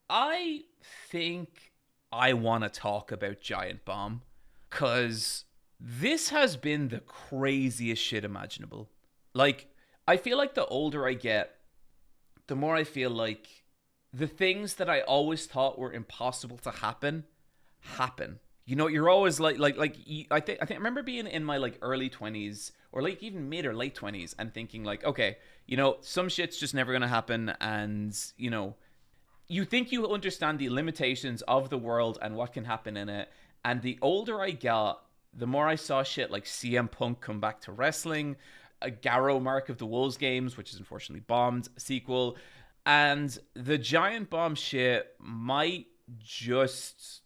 I think I want to talk about Giant Bomb because this has been the craziest shit imaginable. Like, I feel like the older I get, the more I feel like the things that I always thought were impossible to happen. You're always I remember being in my like early 20s or like even mid or late 20s and thinking like, okay, some shit's just never gonna happen, and you think you understand the limitations of the world and what can happen in it. And the older I got, the more I saw shit like CM Punk come back to wrestling, a Garrow Mark of the Wolves games, which is unfortunately bombed, sequel, and the Giant Bomb shit might just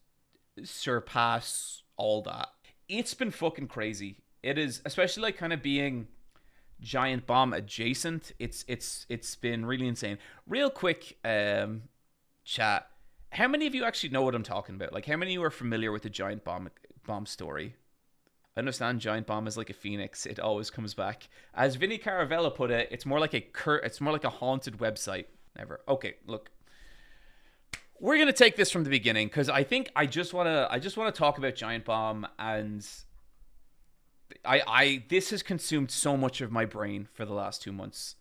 surpass all that. It's been fucking crazy. It is, especially like kind of being Giant Bomb adjacent. It's been really insane. Real quick, chat. How many of you actually know what I'm talking about? Like, how many of you are familiar with the Giant Bomb story? I understand Giant Bomb is like a phoenix; it always comes back. As Vinny Caravella put it, it's more like a haunted website. Never. Okay, look, we're gonna take this from the beginning because I think I just wanna talk about Giant Bomb, and I this has consumed so much of my brain for the last 2 months.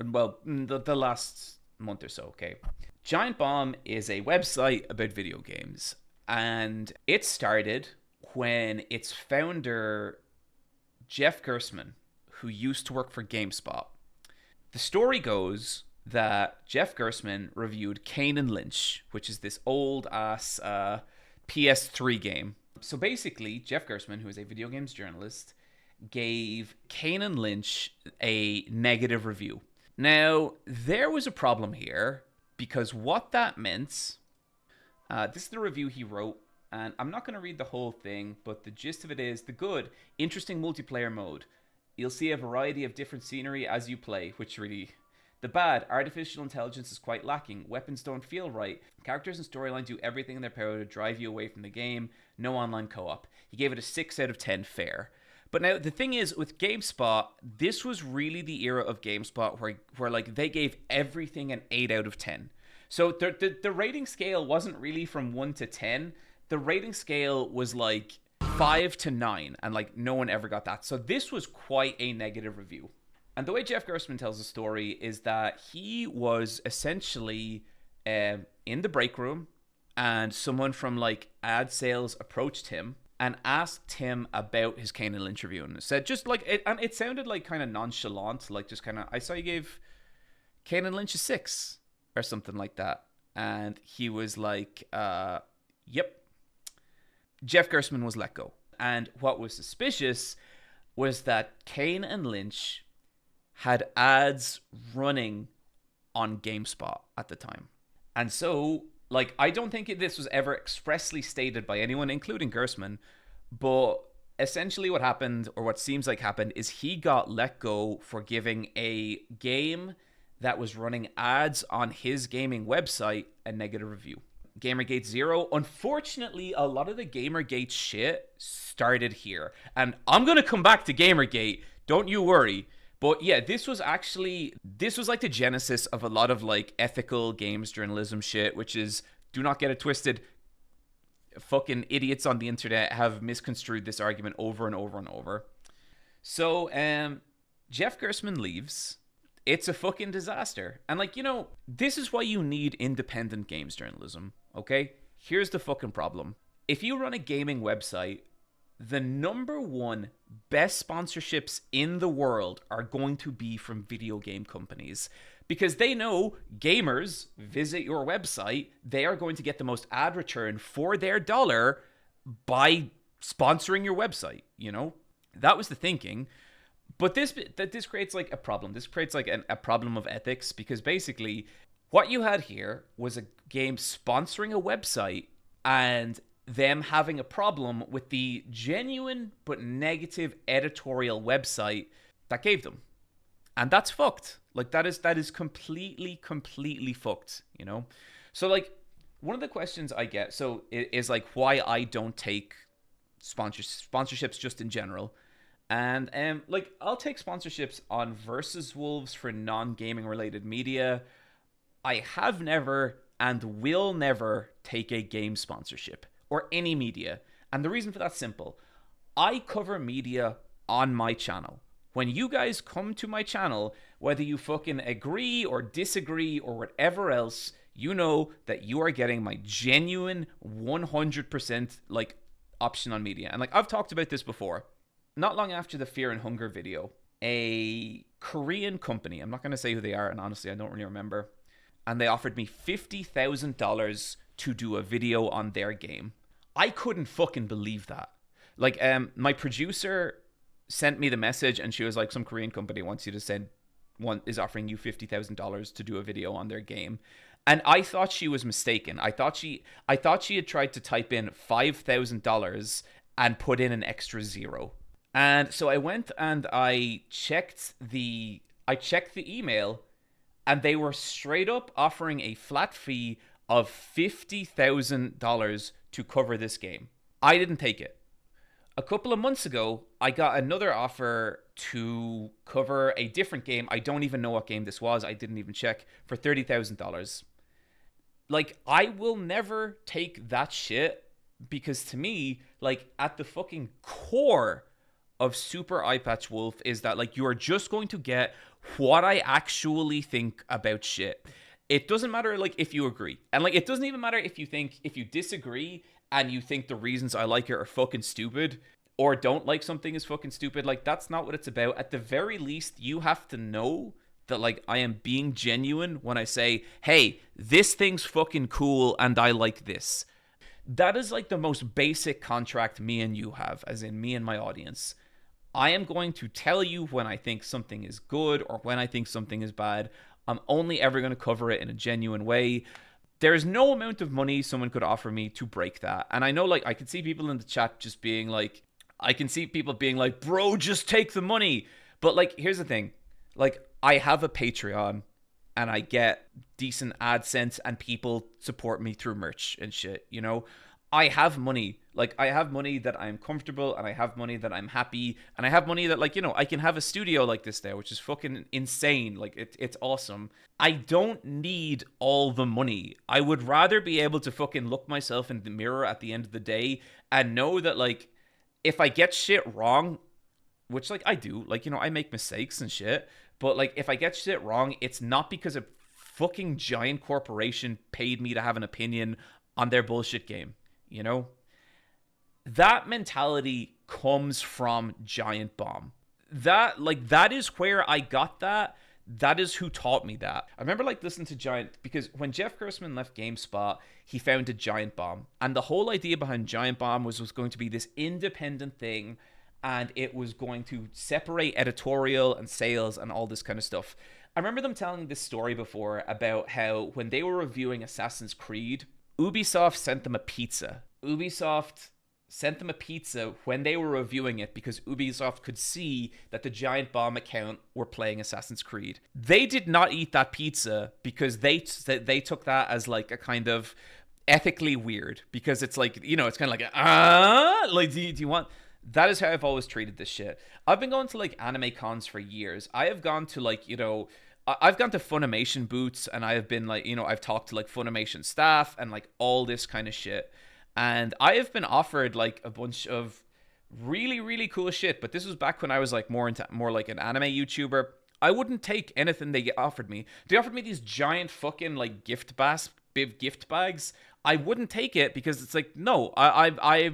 Well, the last month or so. Okay, Giant Bomb is a website about video games, and it started when its founder, Jeff Gersman, who used to work for GameSpot. The story goes that Jeff Gersman reviewed Kane and Lynch, which is this old ass PS3 game. So basically, Jeff Gersman, who is a video games journalist, gave Kane and Lynch a negative review. Now, there was a problem here because what that meant, this is the review he wrote, and I'm not going to read the whole thing, but the gist of it is the good, interesting multiplayer mode. You'll see a variety of different scenery as you play, which really... The bad, artificial intelligence is quite lacking. Weapons don't feel right. Characters and storyline do everything in their power to drive you away from the game. No online co-op. He gave it a 6 out of 10 fair. But now the thing is, with GameSpot, this was really the era of GameSpot where like they gave everything an 8 out of 10. So the rating scale wasn't really from 1 to 10. The rating scale was like 5 to 9, and like no one ever got that. So this was quite a negative review. And the way Jeff Gersman tells the story is that he was essentially in the break room, and someone from like ad sales approached him and asked him about his Kane and Lynch review, and said just like it, and it sounded like kind of nonchalant, like just kind of, I saw you gave Kane and Lynch a 6 or something like that, and he was like, "Yep." Jeff Gersman was let go, and what was suspicious was that Kane and Lynch had ads running on GameSpot at the time. And so, like, I don't think this was ever expressly stated by anyone, including Gersman, but essentially what happened, or what seems like happened, is he got let go for giving a game that was running ads on his gaming website a negative review. Gamergate 0. Unfortunately, a lot of the Gamergate shit started here. And I'm going to come back to Gamergate, don't you worry. But yeah, this was like the genesis of a lot of like ethical games journalism shit, which is, do not get it twisted, fucking idiots on the internet have misconstrued this argument over and over and over. So, Jeff Gersman leaves. It's a fucking disaster. And like, this is why you need independent games journalism, okay? Here's the fucking problem. If you run a gaming website, the number one best sponsorships in the world are going to be from video game companies, because they know gamers visit your website, they are going to get the most ad return for their dollar by sponsoring your website. That was the thinking. But this creates like a problem. This creates like a problem of ethics, because basically what you had here was a game sponsoring a website and them having a problem with the genuine but negative editorial website that gave them. And that's fucked. Like, that is completely fucked, So like, one of the questions I get is like why I don't take sponsorships just in general. And like, I'll take sponsorships on Versus Wolves for non-gaming related media. I have never and will never take a game sponsorship or any media. And the reason for that's simple. I cover media on my channel. When you guys come to my channel, whether you fucking agree or disagree or whatever else, you know that you are getting my genuine 100% like option on media. And like I've talked about this before. Not long after the Fear and Hunger video, a Korean company, I'm not going to say who they are, and honestly I don't really remember, and they offered me $50,000 to do a video on their game. I couldn't fucking believe that. Like my producer sent me the message and she was like, some Korean company wants you to is offering you $50,000 to do a video on their game. And I thought she was mistaken. I thought she had tried to type in $5,000 and put in an extra zero. And so I went and I checked the email, and they were straight up offering a flat fee of $50,000 to cover this game. I didn't take it. A couple of months ago, I got another offer to cover a different game. I don't even know what game this was. I didn't even check, for $30,000. Like, I will never take that shit, because to me, like, at the fucking core of Super Eyepatch Wolf is that, like, you are just going to get what I actually think about shit. It doesn't matter, like, if you agree. And, like, it doesn't even matter if you disagree and you think the reasons I like it are fucking stupid, or don't like something is fucking stupid. Like, that's not what it's about. At the very least, you have to know that, like, I am being genuine when I say, hey, this thing's fucking cool and I like this. That is, like, the most basic contract me and you have, as in me and my audience. I am going to tell you when I think something is good or when I think something is bad. I'm only ever going to cover it in a genuine way. There's no amount of money someone could offer me to break that. And I know, like, I can see people in the chat just being like, bro, just take the money. But, like, here's the thing. Like, I have a Patreon and I get decent AdSense and people support me through merch and shit, you know? I have money. Like, I have money that I'm comfortable, and I have money that I'm happy, and I have money that, like, you know, I can have a studio like this there, which is fucking insane. Like, it's awesome. I don't need all the money. I would rather be able to fucking look myself in the mirror at the end of the day and know that, like, if I get shit wrong, which, like, I do, like, you know, I make mistakes and shit, but, like, if I get shit wrong, it's not because a fucking giant corporation paid me to have an opinion on their bullshit game. You know, that mentality comes from Giant Bomb. That is where I got that. That is who taught me that. I remember, like, listening to Giant, because when Jeff Gerstmann left GameSpot, he founded Giant Bomb. And the whole idea behind Giant Bomb was going to be this independent thing, and it was going to separate editorial and sales and all this kind of stuff. I remember them telling this story before about how when they were reviewing Assassin's Creed, Ubisoft sent them a pizza. Ubisoft sent them a pizza when they were reviewing it because Ubisoft could see that the Giant Bomb account were playing Assassin's Creed. They did not eat that pizza because they took that as, like, a kind of ethically weird, because it's like, you know, it's kind of like, do you want... That is how I've always treated this shit. I've been going to, like, anime cons for years. I have gone to, like, you know... I've gone to Funimation booths, and I have been, like, you know, I've talked to, like, Funimation staff and, like, all this kind of shit. And I have been offered, like, a bunch of really, really cool shit. But this was back when I was, like, more like an anime YouTuber. I wouldn't take anything they offered me. They offered me these giant fucking, like, gift bags. I wouldn't take it because it's like, no, I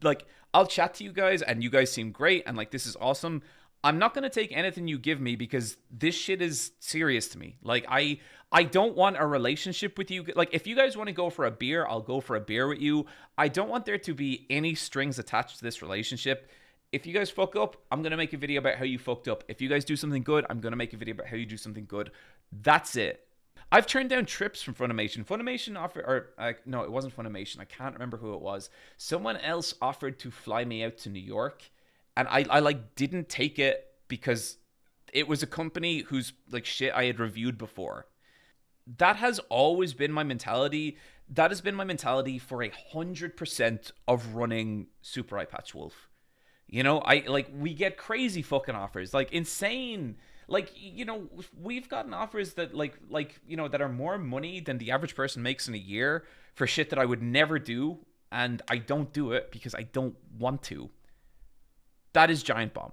like, I'll chat to you guys and you guys seem great and, like, this is awesome. I'm not going to take anything you give me because this shit is serious to me. Like, I don't want a relationship with you. Like, if you guys want to go for a beer, I'll go for a beer with you. I don't want there to be any strings attached to this relationship. If you guys fuck up, I'm going to make a video about how you fucked up. If you guys do something good, I'm going to make a video about how you do something good. That's it. I've turned down trips from Funimation. Funimation offered, no, it wasn't Funimation. I can't remember who it was. Someone else offered to fly me out to New York. And I like, didn't take it because it was a company whose, like, shit I had reviewed before. That has always been my mentality. That has been my mentality for 100% of running Super Eyepatch Wolf. You know, we get crazy fucking offers, like, insane. Like, we've gotten offers that that are more money than the average person makes in a year for shit that I would never do, and I don't do it because I don't want to. That is Giant Bomb.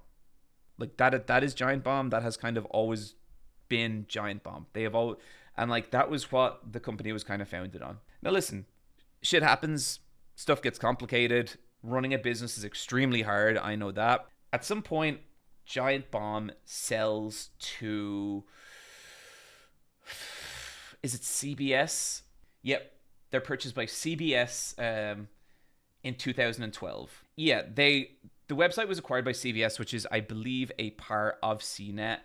Like that is Giant Bomb. That has kind of always been Giant Bomb. They have all, and like that was what the company was kind of founded on. Now listen, shit happens, stuff gets complicated. Running a business is extremely hard. I know that. At some point, Giant Bomb sells to, is it CBS? Yep, they're purchased by CBS in 2012. Yeah, the website was acquired by CBS, which is, I believe, a part of CNET.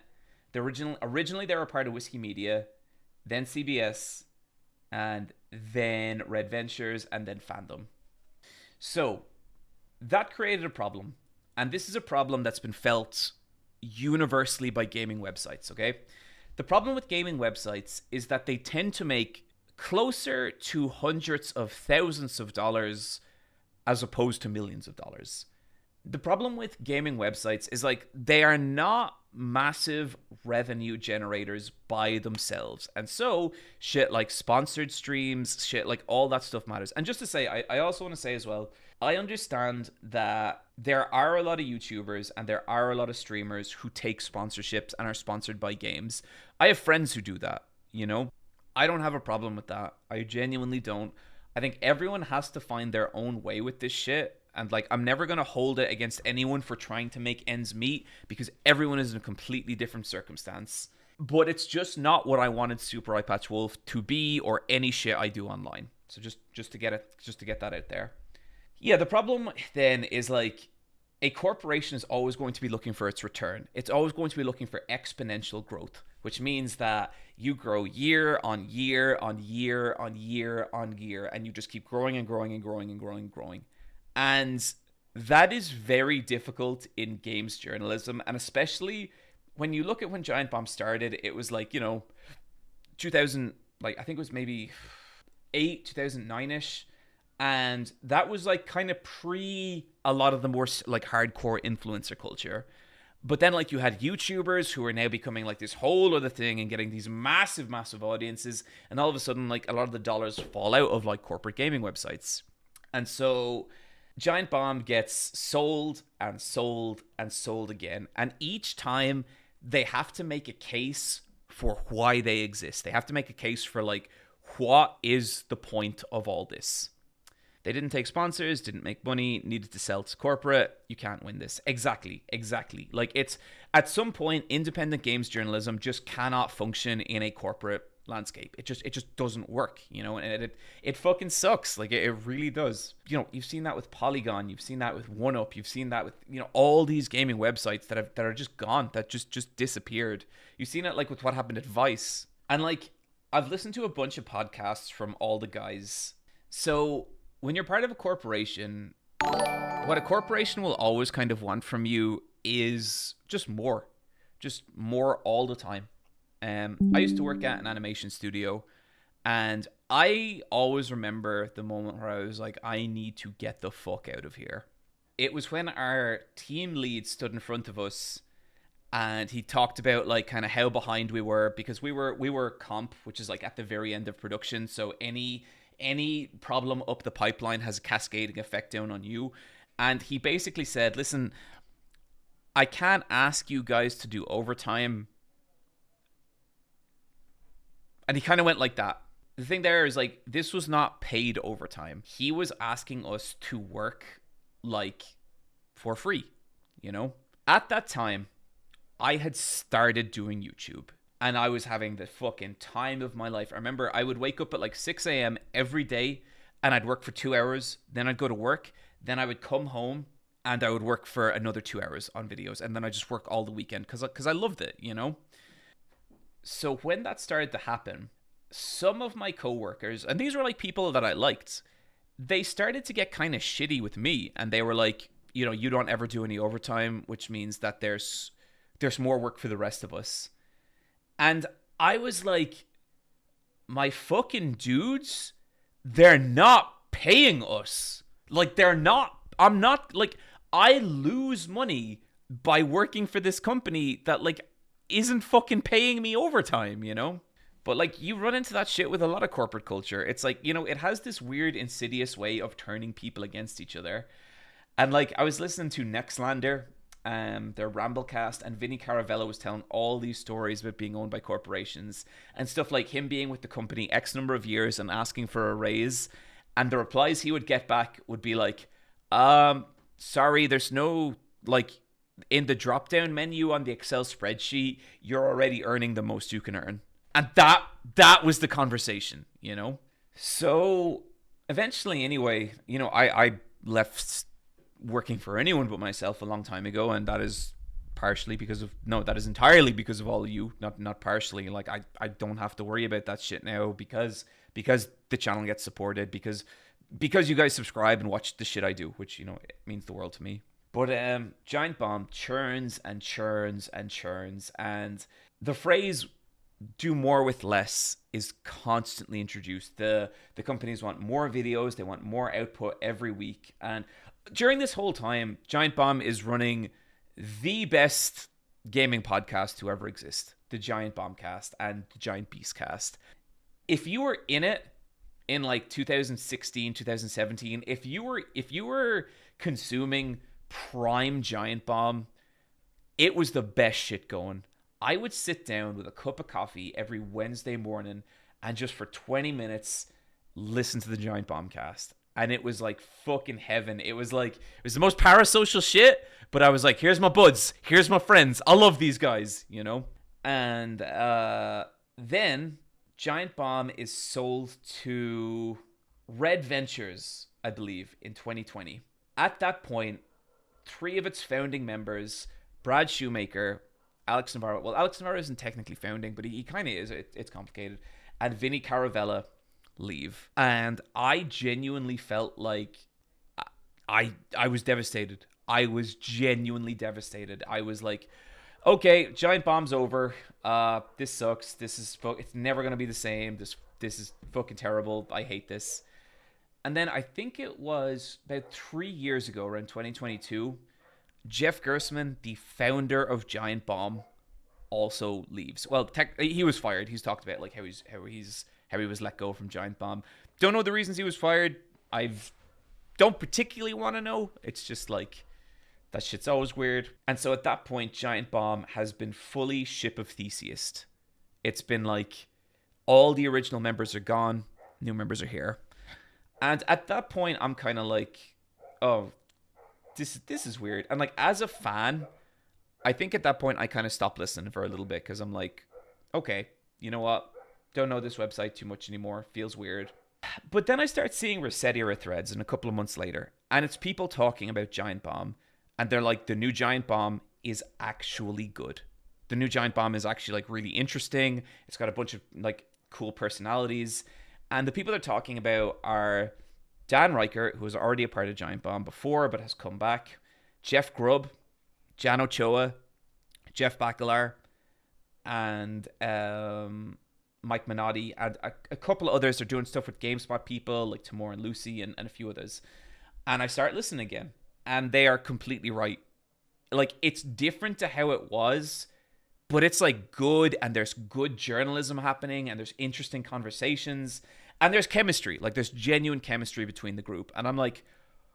Originally they were a part of Whiskey Media, then CBS, and then Red Ventures, and then Fandom. So that created a problem, and this is a problem that's been felt universally by gaming websites, okay? The problem with gaming websites is that they tend to make closer to hundreds of thousands of dollars as opposed to millions of dollars. The problem with gaming websites is like they are not massive revenue generators by themselves. And so shit like sponsored streams, shit like all that stuff matters. And just to say, I also want to say as well, I understand that there are a lot of YouTubers and there are a lot of streamers who take sponsorships and are sponsored by games. I have friends who do that, I don't have a problem with that. I genuinely don't. I think everyone has to find their own way with this shit. And like, I'm never going to hold it against anyone for trying to make ends meet because everyone is in a completely different circumstance. But it's just not what I wanted Super Eyepatch Wolf to be or any shit I do online. So just to get that out there. Yeah, the problem then is like a corporation is always going to be looking for its return. It's always going to be looking for exponential growth, which means that you grow year on year on year on year on year, and you just keep growing and growing and growing and growing and growing. And that is very difficult in games journalism. And especially when you look at when Giant Bomb started, it was like, 2000, like I think it was maybe 2009-ish. And that was like kind of pre a lot of the more like hardcore influencer culture. But then like you had YouTubers who are now becoming like this whole other thing and getting these massive, massive audiences. And all of a sudden, like a lot of the dollars fall out of like corporate gaming websites. And so Giant Bomb gets sold and sold and sold again. And each time they have to make a case for why they exist. They have to make a case for like, what is the point of all this? They didn't take sponsors, didn't make money, needed to sell to corporate. You can't win this. Exactly. Like it's, at some point, independent games journalism just cannot function in a corporate landscape. It just doesn't work, and it fucking sucks. Like it really does. You've seen that with Polygon, you've seen that with 1UP, you've seen that with all these gaming websites that are just gone, that just disappeared. You've seen it like with what happened at Vice. And like I've listened to a bunch of podcasts from all the guys. So when you're part of a corporation, what a corporation will always kind of want from you is just more all the time. I used to work at an animation studio, and I always remember the moment where I was like, I need to get the fuck out of here. It was when our team lead stood in front of us and he talked about like kind of how behind we were, because we were comp, which is like at the very end of production. So any problem up the pipeline has a cascading effect down on you. And he basically said, listen, I can't ask you guys to do overtime. And he kind of went like that. The thing there is like, this was not paid overtime. He was asking us to work like for free, At that time, I had started doing YouTube. And I was having the fucking time of my life. I remember I would wake up at like 6 a.m. every day and I'd work for 2 hours. Then I'd go to work. Then I would come home and I would work for another 2 hours on videos. And then I just work all the weekend because I loved it, So when that started to happen, some of my coworkers, and these were like people that I liked, they started to get kind of shitty with me. And they were like, you don't ever do any overtime, which means that there's more work for the rest of us. And I was like, my fucking dudes, they're not paying us. Like, I'm not, like, I lose money by working for this company that, like, isn't fucking paying me overtime, you know? But like, you run into that shit with a lot of corporate culture. It's like, you know, it has this weird, insidious way of turning people against each other. And like, I was listening to Nextlander, their Ramblecast, and Vinny Caravella was telling all these stories about being owned by corporations and stuff like him being with the company X number of years and asking for a raise. And the replies he would get back would be like, sorry, there's no, like, in the drop down menu on the Excel spreadsheet, you're already earning the most you can earn. And that was the conversation, you know? So eventually, anyway, you know, I left working for anyone but myself a long time ago, and that is partially because of, no, that is entirely because of all of you, not partially. Like, I don't have to worry about that shit now because the channel gets supported, because you guys subscribe and watch the shit I do, which, you know, it means the world to me. But Giant Bomb churns and churns and churns, and the phrase "do more with less" is constantly introduced. The companies want more videos, they want more output every week, and during this whole time, Giant Bomb is running the best gaming podcast to ever exist, the Giant Bombcast and the Giant Beastcast. If you were in it in like 2016, 2017, if you were consuming prime Giant Bomb, it was the best shit going. I would sit down with a cup of coffee every Wednesday morning and just for 20 minutes listen to the Giant Bombcast. And it was like fucking heaven. It was the most parasocial shit, but I was like, here's my buds, here's my friends, I love these guys, you know? And then Giant Bomb is sold to Red Ventures, I believe, in 2020. At that point, 3 of its founding members, Brad Shoemaker, Alex Navarro, well, Alex Navarro isn't technically founding, but he kind of is, it's complicated, and Vinny Caravella leave. And I genuinely felt like I was devastated. I was genuinely devastated. I was like, okay, Giant Bomb's over. This sucks. It's never gonna be the same. This is fucking terrible. I hate this. And then I think it was about 3 years ago, around 2022, Jeff Gerstmann, the founder of Giant Bomb, also leaves. Well, he was fired. He's talked about like how he was let go from Giant Bomb. Don't know the reasons he was fired. Don't particularly want to know. It's just like, that shit's always weird. And so at that point, Giant Bomb has been fully Ship of Theseus. It's been like, all the original members are gone, new members are here. And at that point, I'm kind of like, oh, this is weird. And like, as a fan, I think at that point I kind of stopped listening for a little bit, because I'm like, okay, you know what? Don't know this website too much anymore. Feels weird. But then I start seeing Resetera threads, and a couple of months later, and it's people talking about Giant Bomb, and they're like, the new Giant Bomb is actually good. The new Giant Bomb is actually like really interesting. It's got a bunch of like cool personalities. And the people they're talking about are Dan Reichert, who was already a part of Giant Bomb before, but has come back. Jeff Grubb, Jan Ochoa, Jeff Bacalar, and Mike Minotti, and a couple of others are doing stuff with GameSpot people, like Tamor and Lucy, and a few others. And I start listening again, and they are completely right. Like, it's different to how it was, but it's like good, and there's good journalism happening, and there's interesting conversations, and there's chemistry. Like, there's genuine chemistry between the group. And I'm like,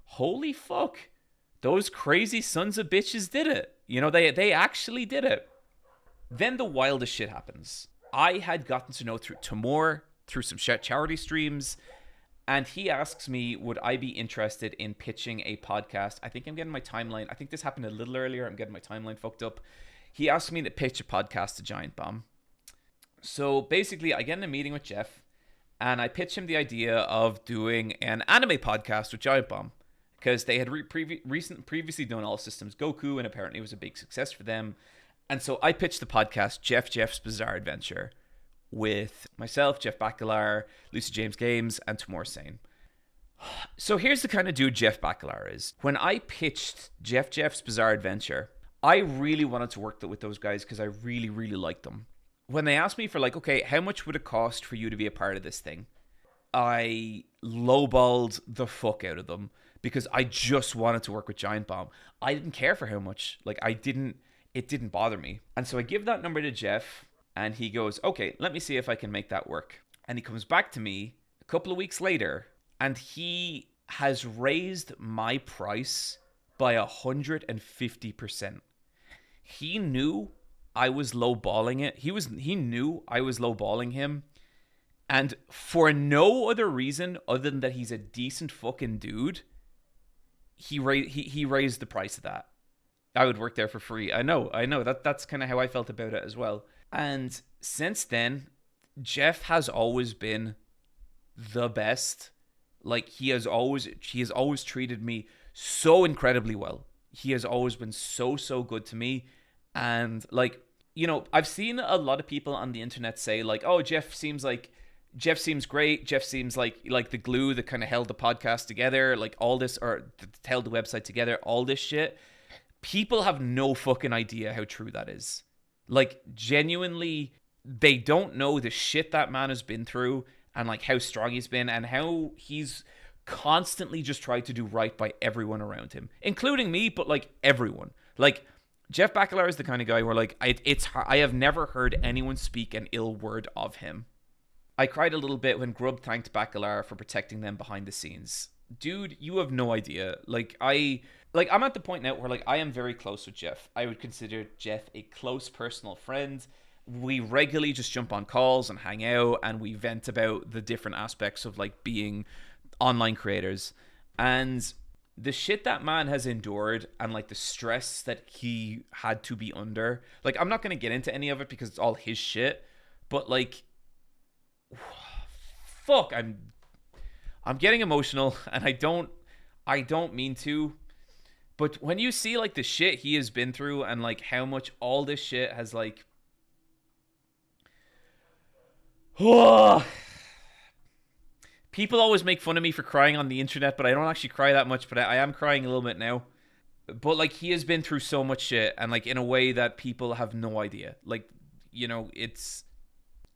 holy fuck, those crazy sons of bitches did it. You know, they actually did it. Then the wildest shit happens. I had gotten to know through Tamor, through some charity streams, and he asks me, would I be interested in pitching a podcast? I think I'm getting my timeline. I think this happened a little earlier. I'm getting my timeline fucked up. He asked me to pitch a podcast to Giant Bomb. So basically, I get in a meeting with Jeff, and I pitch him the idea of doing an anime podcast with Giant Bomb, because they had previously done All Systems Goku, and apparently it was a big success for them. And so I pitched the podcast, Jeff's Bizarre Adventure, with myself, Jeff Bacalar, Lucy James Games, and Tamor Sane. So here's the kind of dude Jeff Bacalar is. When I pitched Jeff's Bizarre Adventure, I really wanted to work with those guys because I really, really liked them. When they asked me for like, okay, how much would it cost for you to be a part of this thing? I lowballed the fuck out of them because I just wanted to work with Giant Bomb. I didn't care for how much. Like, it didn't bother me. And so I give that number to Jeff, and he goes, okay, let me see if I can make that work. And he comes back to me a couple of weeks later, and he has raised my price by 150%. He knew I was lowballing it. He knew I was lowballing him. And for no other reason other than that he's a decent fucking dude, he raised the price of that. I would work there for free. I know. That's kind of how I felt about it as well. And since then, Jeff has always been the best. Like he has always treated me so incredibly well. He has always been so good to me. And like, you know, I've seen a lot of people on the internet say like, oh, Jeff seems great. Jeff seems like the glue that kind of held the podcast together, like all this, or held the website together, all this shit. People have no fucking idea how true that is. Like, genuinely, they don't know the shit that man has been through and like how strong he's been and how he's constantly just tried to do right by everyone around him, including me, but like everyone. Like, Jeff Bakalar is the kind of guy where like I have never heard anyone speak an ill word of him. I cried a little bit when Grubb thanked Bakalar for protecting them behind the scenes. Dude, you have no idea. I'm at the point now where like I am very close with Jeff. I would consider Jeff a close personal friend. We regularly just jump on calls and hang out, and we vent about the different aspects of like being online creators. And the shit that man has endured and like the stress that he had to be under, like I'm not going to get into any of it because it's all his shit, but like fuck, I'm getting emotional, and I don't mean to, but when you see like the shit he has been through and like how much all this shit has like people always make fun of me for crying on the internet, but I don't actually cry that much, but I am crying a little bit now. But like he has been through so much shit, and like in a way that people have no idea. Like, you know, it's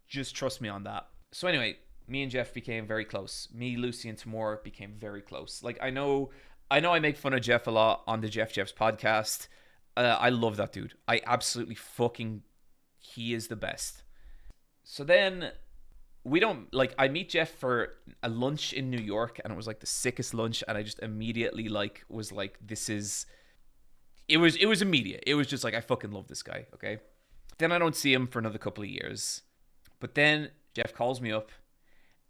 just trust me on that. So anyway, me and Jeff became very close. Me, Lucy, and Tamor became very close. Like I know I make fun of Jeff a lot on the Jeff's podcast. I love that dude. I absolutely fucking, he is the best. So then I meet Jeff for a lunch in New York, and it was like the sickest lunch, and I just immediately like was like, it was immediate. It was just like, I fucking love this guy, okay? Then I don't see him for another couple of years. But then Jeff calls me up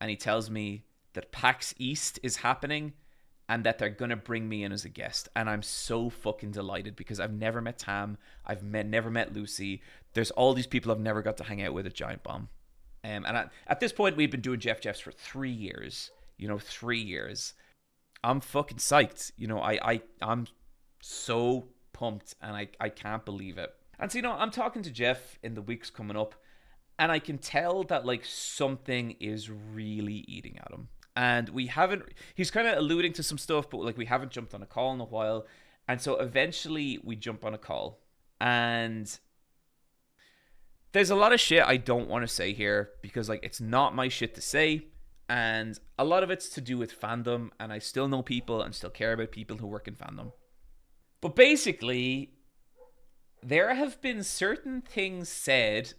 and he tells me that PAX East is happening and that they're going to bring me in as a guest. And I'm so fucking delighted because I've never met Tam. Never met Lucy. There's all these people I've never got to hang out with at Giant Bomb. And at this point, we've been doing Jeff's for 3 years. 3 years. I'm fucking psyched. I'm so pumped, and I can't believe it. And so, I'm talking to Jeff in the weeks coming up, and I can tell that like something is really eating at him. And he's kind of alluding to some stuff, but like we haven't jumped on a call in a while. And so eventually we jump on a call, and there's a lot of shit I don't want to say here because like it's not my shit to say. And a lot of it's to do with fandom, and I still know people and still care about people who work in fandom. But basically, there have been certain things said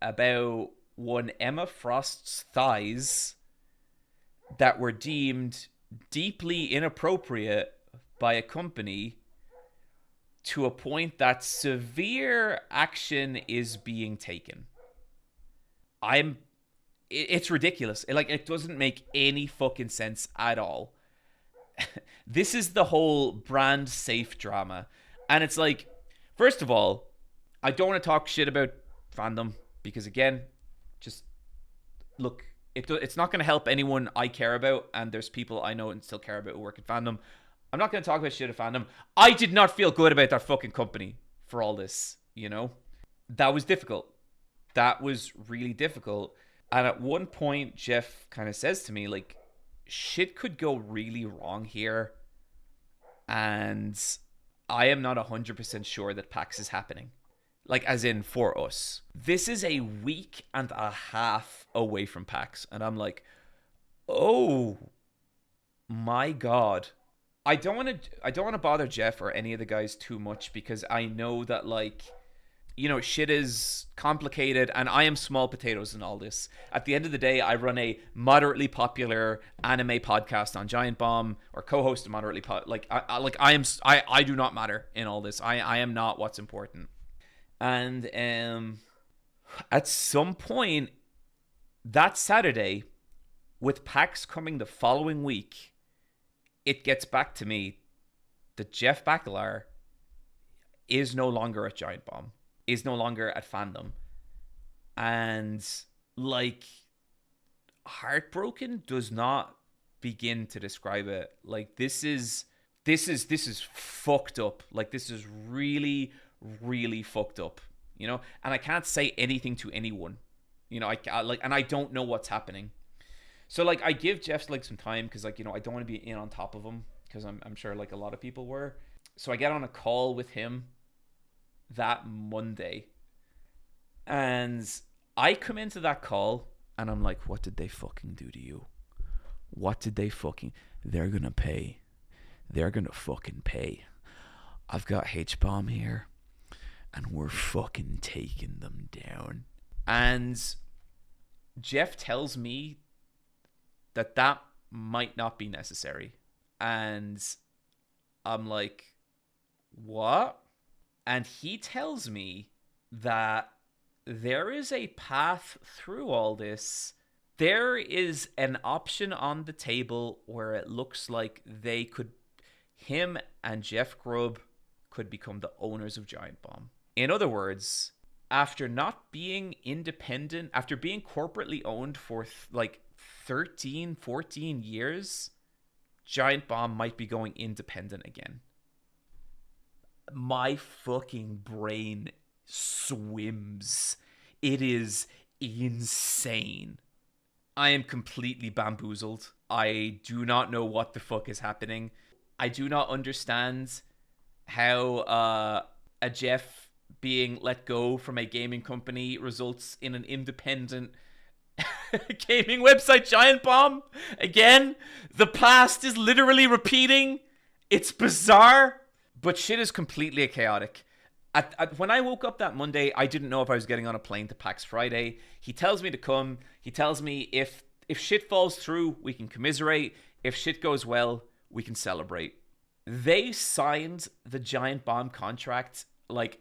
about one Emma Frost's thighs that were deemed deeply inappropriate by a company to a point that severe action is being taken. It's ridiculous. It doesn't make any fucking sense at all. This is the whole brand safe drama. And it's like, first of all, I don't want to talk shit about fandom because again, just look, it's not going to help anyone I care about, and there's people I know and still care about who work at fandom. I'm not going to talk about shit at fandom. I did not feel good about that fucking company for all this, That was difficult. That was really difficult. And at one point, Jeff kind of says to me, like, shit could go really wrong here. And I am not 100% sure that PAX is happening. Like, as in for us. This is a week and a half away from PAX. And I'm like, oh my God. I don't want to bother Jeff or any of the guys too much because I know that like shit is complicated and I am small potatoes in all this. At the end of the day, I run a moderately popular anime podcast on Giant Bomb or co-host a moderately I do not matter in all this. I am not what's important. And at some point that Saturday, with PAX coming the following week, it gets back to me that Jeff Bakalar is no longer at Giant Bomb, is no longer at Fandom. And like, heartbroken does not begin to describe it. Like, this is fucked up. Like, this is really, really fucked up, and I can't say anything to anyone, and I don't know what's happening. So like, I give Jeff like some time because like, I don't want to be in on top of him because I'm sure like a lot of people were. So I get on a call with him that Monday, and I come into that call and I'm like, what did they fucking do to you? What did they fucking... They're gonna pay. They're gonna fucking pay. I've got H-Bomb here and we're fucking taking them down. And Jeff tells me that might not be necessary. And I'm like, what? And he tells me that there is a path through all this. There is an option on the table where it looks like him and Jeff Grubb could become the owners of Giant Bomb. In other words, after not being independent, after being corporately owned for like 13, 14 years, Giant Bomb might be going independent again. My fucking brain swims. It is insane. I am completely bamboozled. I do not know what the fuck is happening. I do not understand how a Jeff being let go from a gaming company results in an independent gaming website, Giant Bomb. Again, the past is literally repeating. It's bizarre, but shit is completely chaotic. When I woke up that Monday, I didn't know if I was getting on a plane to PAX Friday. He tells me to come. He tells me if shit falls through, we can commiserate. If shit goes well, we can celebrate. They signed the Giant Bomb contract like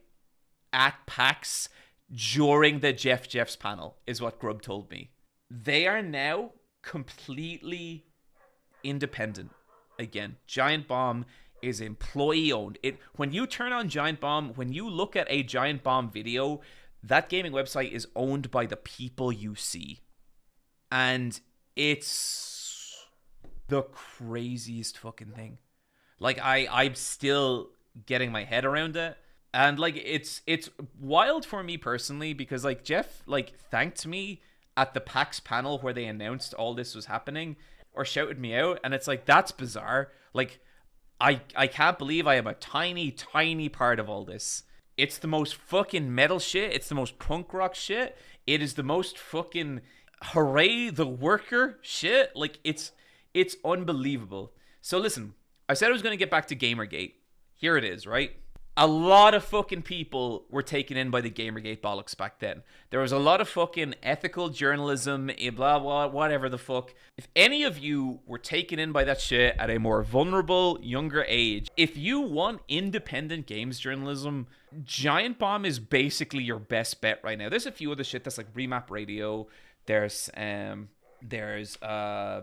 at PAX during the Jeff's panel, is what Grubb told me. They are now completely independent. Again, Giant Bomb is employee owned. When you turn on Giant Bomb, when you look at a Giant Bomb video, that gaming website is owned by the people you see. And it's the craziest fucking thing. Like, I'm still getting my head around it. And like, it's wild for me personally because like Jeff like thanked me at the PAX panel where they announced all this was happening or shouted me out. And it's like, that's bizarre. Like, I can't believe I am a tiny, tiny part of all this. It's the most fucking metal shit. It's the most punk rock shit. It is the most fucking hooray the worker shit. Like, it's unbelievable. So listen, I said I was going to get back to Gamergate. Here it is, right? A lot of fucking people were taken in by the Gamergate bollocks back then. There was a lot of fucking ethical journalism, blah, blah, whatever the fuck. If any of you were taken in by that shit at a more vulnerable, younger age, if you want independent games journalism, Giant Bomb is basically your best bet right now. There's a few other shit that's like Remap Radio. There's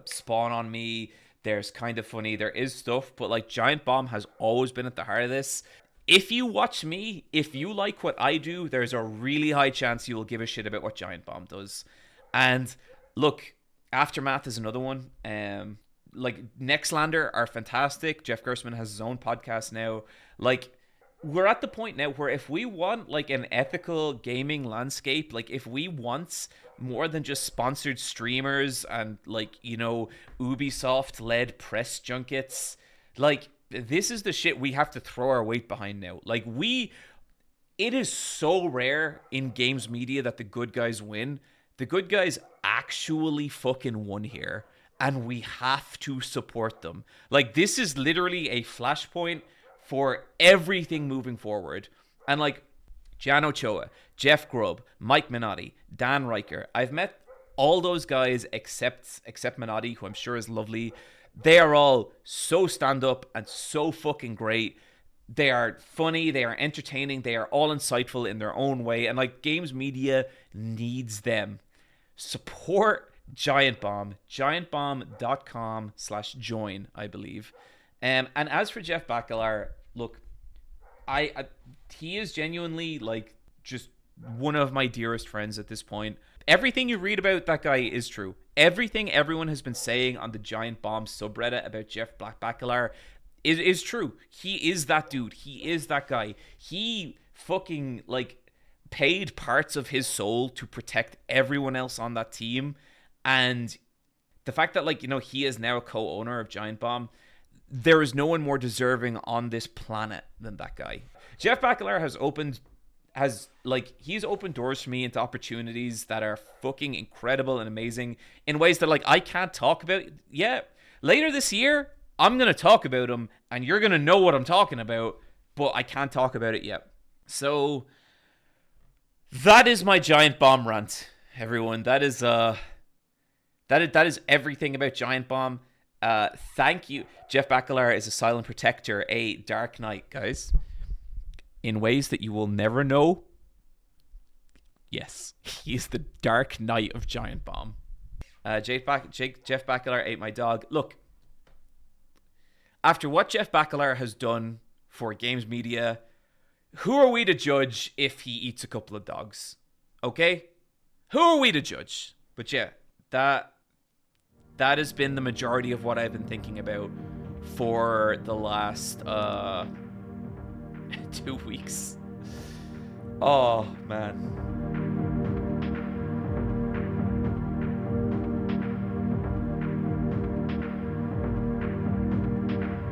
Spawn on Me. There's Kind of Funny. There is stuff, but like Giant Bomb has always been at the heart of this. If you watch me, if you like what I do, there's a really high chance you will give a shit about what Giant Bomb does. And look, Aftermath is another one. Like, Nextlander are fantastic. Jeff Gerstmann has his own podcast now. Like, we're at the point now where if we want like an ethical gaming landscape, like if we want more than just sponsored streamers and like, Ubisoft led press junkets, like, this is the shit we have to throw our weight behind now. Like, it is so rare in games media that the good guys win. The good guys actually fucking won here. and we have to support them. Like, this is literally a flashpoint for everything moving forward. And like, Jan Ochoa, Jeff Grubb, Mike Minotti, Dan Riker. I've met all those guys except Minotti, who I'm sure is lovely. They are all so stand-up and so fucking great. They are funny, they are entertaining, they are all insightful in their own way. And like, games media needs them. Support Giant Bomb, giantbomb.com/join, I believe. And as for Jeff Bakalar, look, he is genuinely like just one of my dearest friends at this point. Everything you read about that guy is true. Everything everyone has been saying on the Giant Bomb subreddit about Jeff Bakalar is true. He is that dude. He is that guy. He fucking like paid parts of his soul to protect everyone else on that team. And the fact that, like, you know, he is now a co-owner of Giant Bomb, there is no one more deserving on this planet than that guy. Jeff Bakalar he's opened doors for me into opportunities that are fucking incredible and amazing in ways that, like, I can't talk about. Yeah, later this year, I'm going to talk about them, and you're going to know what I'm talking about, but I can't talk about it yet. So, that is my Giant Bomb rant, everyone. That is everything about Giant Bomb. Thank you. Jeff Bakalar is a silent protector, a dark knight, guys. In ways that you will never know. Yes, he's the dark knight of Giant Bomb. Jeff Bakalar ate my dog. Look, after what Jeff Bakalar has done for games media, who are we to judge if he eats a couple of dogs? Okay? Who are we to judge? But yeah, that has been the majority of what I've been thinking about for the last 2 weeks. Oh, man.